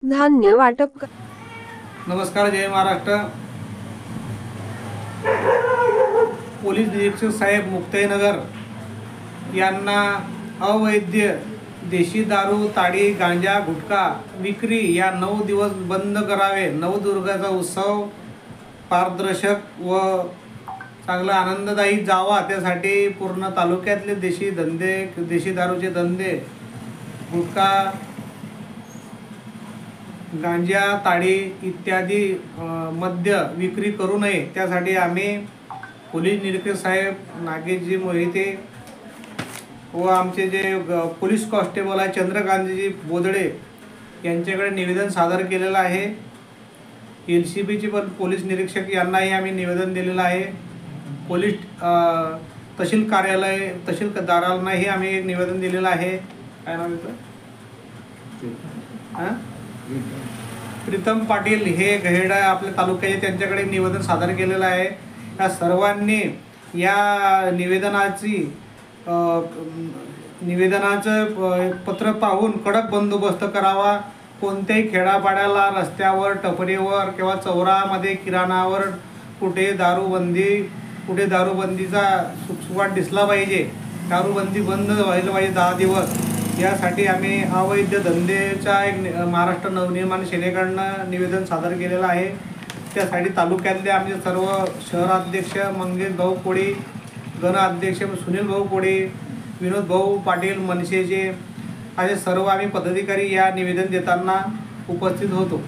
धान्य वाटप नमस्कार, जय महाराष्ट्र। पोलीस निरीक्षक साहेब मुक्ताईनगर यांना अवैध देशी दारू, ताडी, गांजा, गुटखा विक्री या 9 दिवस बंद करावे। नवदुर्गाचा उत्सव पारदर्शक व चांगला आनंददायी जावा, त्यासाठी पूर्ण तालुक्यातले देशी दारूचे धंदे, गुटखा, गांजा, ताडी इत्यादी मद्य विक्री करू नये, त्यासाठी आम्ही पोलीस निरीक्षक साहेब नागेशजी मोहिते व आमचे जे पोलीस कॉन्स्टेबल आहे चंद्रकांतजी बोदडे यांच्याकडे निवेदन सादर केलेलं आहे। LCBचे पण पोलीस निरीक्षक यांनाही आम्ही निवेदन दिलेलं आहे। पोलीस तहसीलदारांनाही आम्ही एक निवेदन दिलेलं आहे। काय नाव आहे? प्रीतम पाटील हे गहेडा आपल्या तालुक्याचे, त्यांच्याकडे निवेदन सादर केलेलं आहे। या सर्वांनी या निवेदनाचं पत्र पाहून कडक बंदोबस्त करावा। कोणत्याही खेडापाड्याला, रस्त्यावर, टपरीवर किंवा चौरामध्ये, किराणावर कुठे दारूबंदीचा सुटसुवाट दिसला पाहिजे। दारूबंदी बंद व्हायला पाहिजे 10 दिवस। यासाठी आम्ही अवैध धंदेचा एक महाराष्ट्र नवनिर्माण सेनेकडनं निवेदन सादर केलेलं आहे। त्यासाठी तालुक्यातले आमचे सर्व शहराध्यक्ष मंगेश भाऊ कोळी, गण अध्यक्ष सुनील भाऊ कोळी, विनोद भाऊ पाटील मनसेचे, असे सर्व आम्ही पदाधिकारी या निवेदन देताना उपस्थित होतो।